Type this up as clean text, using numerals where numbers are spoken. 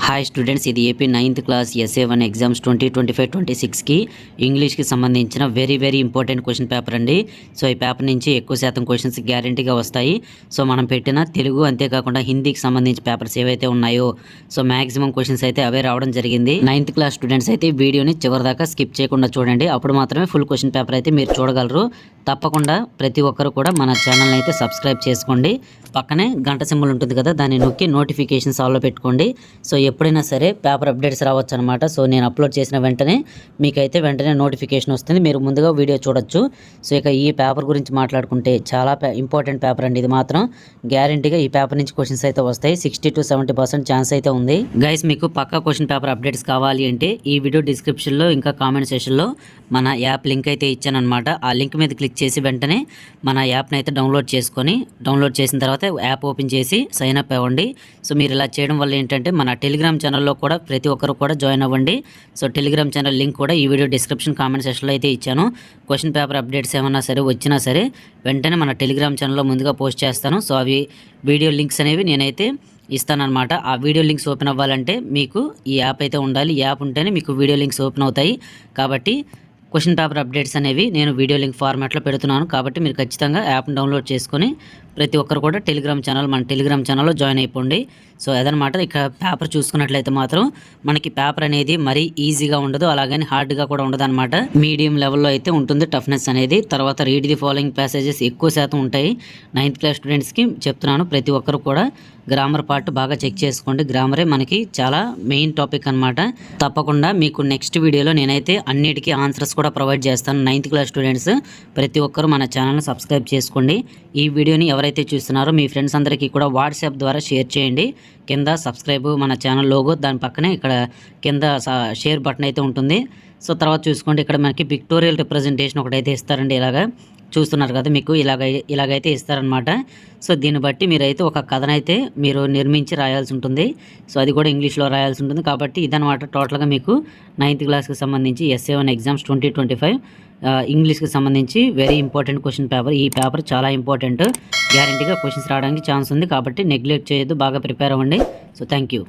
Hi students, ఇది AP 9th class SA1 exams 2025-26కి ఇంగ్లీష్కి సంబంధించిన వెరీ ఇంపార్టెంట్ క్వశ్చన్ పేపర్ అండి. సో ఈ పేపర్ నుంచి ఎక్కువ శాతం క్వశ్చన్స్ గ్యారంటీగా వస్తాయి. సో మనం పెట్టిన తెలుగు అంతేకాకుండా హిందీకి సంబంధించి పేపర్స్ ఏవైతే ఉన్నాయో సో మ్యాక్సిమం క్వశ్చన్స్ అయితే అవే రావడం జరిగింది. 9th క్లాస్ స్టూడెంట్స్ అయితే వీడియోని చివరిదాకా స్కిప్ చేయకుండా చూడండి. అప్పుడు మాత్రమే ఫుల్ క్వశ్చన్ పేపర్ అయితే మీరు చూడగలరు. తప్పకుండా ప్రతి ఒక్కరు కూడా మన ఛానల్ని అయితే సబ్స్క్రైబ్ చేసుకోండి. పక్కనే గంట సింబల్ ఉంటుంది కదా, దాన్ని నొక్కి నోటిఫికేషన్స్ ఆల్లో పెట్టుకోండి. సో ఎప్పుడైనా సరే పేపర్ అప్డేట్స్ రావచ్చు అనమాట. సో నేను అప్లోడ్ చేసిన వెంటనే మీకైతే వెంటనే నోటిఫికేషన్ వస్తుంది, మీరు ముందుగా వీడియో చూడొచ్చు. సో ఇక ఈ పేపర్ గురించి మాట్లాడుకుంటే చాలా ఇంపార్టెంట్ పేపర్ అండి. ఇది మాత్రం గ్యారంటీగా ఈ పేపర్ నుంచి క్వశ్చన్స్ అయితే వస్తాయి. 60 to 70% ఛాన్స్ అయితే ఉంది. గైస్, మీకు పక్కా క్వశ్చన్ పేపర్ అప్డేట్స్ కావాలి అంటే ఈ వీడియో డిస్క్రిప్షన్లో ఇంకా కామెంట్ సెక్షన్లో మన యాప్ లింక్ అయితే ఇచ్చాను అనమాట. ఆ లింక్ మీద క్లిక్ చేసి వెంటనే మన యాప్ని అయితే డౌన్లోడ్ చేసిన తర్వాత యాప్ ఓపెన్ చేసి సైన్ అప్ అవ్వండి. సో మీరు ఇలా చేయడం వల్ల ఏంటంటే మన టెలిగ్రామ్ ఛానల్లో కూడా ప్రతి ఒక్కరు కూడా జాయిన్ అవ్వండి. సో టెలిగ్రామ్ ఛానల్ లింక్ కూడా ఈ వీడియో డిస్క్రిప్షన్ కామెంట్ సెక్షన్లో అయితే ఇచ్చాను. క్వశ్చన్ పేపర్ అప్డేట్స్ ఏమన్నా సరే వచ్చినా సరే వెంటనే మన టెలిగ్రామ్ ఛానల్లో ముందుగా పోస్ట్ చేస్తాను. సో అవి వీడియో లింక్స్ అనేవి నేనైతే ఇస్తానన్నమాట. ఆ వీడియో లింక్స్ ఓపెన్ అవ్వాలంటే మీకు ఈ యాప్ అయితే ఉండాలి. ఈ యాప్ ఉంటేనే మీకు వీడియో లింక్స్ ఓపెన్ అవుతాయి. కాబట్టి క్వశ్చన్ పేపర్ అప్డేట్స్ అనేవి నేను వీడియో లింక్ ఫార్మాట్లో పెడుతున్నాను. కాబట్టి మీరు ఖచ్చితంగా యాప్ని డౌన్లోడ్ చేసుకొని ప్రతి ఒక్కరు కూడా మన టెలిగ్రామ్ ఛానల్లో జాయిన్ అయిపోండి. సో అదనమాట. ఇక పేపర్ చూసుకున్నట్లయితే మాత్రం మనకి పేపర్ అనేది మరీ ఈజీగా ఉండదు, అలాగని హార్డ్గా కూడా ఉండదు అనమాట. మీడియం లెవెల్లో అయితే ఉంటుంది టఫ్నెస్ అనేది. తర్వాత రీడ్ ది ఫాలోయింగ్ ప్యాసేజెస్ ఎక్కువ శాతం ఉంటాయి. 9th క్లాస్ స్టూడెంట్స్కి చెప్తున్నాను, ప్రతి ఒక్కరు కూడా గ్రామర్ పార్ట్ బాగా చెక్ చేసుకోండి. గ్రామరే మనకి చాలా మెయిన్ టాపిక్ అనమాట. తప్పకుండా మీకు నెక్స్ట్ వీడియోలో నేనైతే అన్నిటికీ ఆన్సర్స్ కూడా ప్రొవైడ్ చేస్తాను. 9th క్లాస్ స్టూడెంట్స్ ప్రతి ఒక్కరు మన ఛానల్ని సబ్స్క్రైబ్ చేసుకోండి. ఈ వీడియోని ఎవరైతే చూస్తున్నారో మీ ఫ్రెండ్స్ అందరికీ కూడా వాట్సాప్ ద్వారా షేర్ చేయండి. కింద సబ్స్క్రైబ్ మన ఛానల్ లోగో, దాని పక్కనే ఇక్కడ కింద షేర్ బటన్ అయితే ఉంటుంది. సో తర్వాత చూసుకోండి, ఇక్కడ మనకి పిక్టోరియల్ రిప్రజెంటేషన్ ఒకటైతే ఇస్తారండి. ఇలాగా చూస్తున్నారు కదా, మీకు ఇలాగైతే ఇస్తారనమాట. సో దీన్ని బట్టి మీరైతే ఒక కథనైతే మీరు నిర్మించి రాయాల్సి ఉంటుంది. సో అది కూడా ఇంగ్లీష్లో రాయాల్సి ఉంటుంది. కాబట్టి ఇదనమాట టోటల్గా మీకు 9th క్లాస్కి సంబంధించి SA1 ఎగ్జామ్స్ 2025 ఇంగ్లీష్కి సంబంధించి వెరీ ఇంపార్టెంట్ క్వశ్చన్ పేపర్. ఈ పేపర్ చాలా ఇంపార్టెంట్, గ్యారంటీగా క్వశ్చన్స్ రావడానికి ఛాన్స్ ఉంది. కాబట్టి నెగ్లెక్ట్ చేయొద్దు, బాగా ప్రిపేర్ అవ్వండి. So thank you.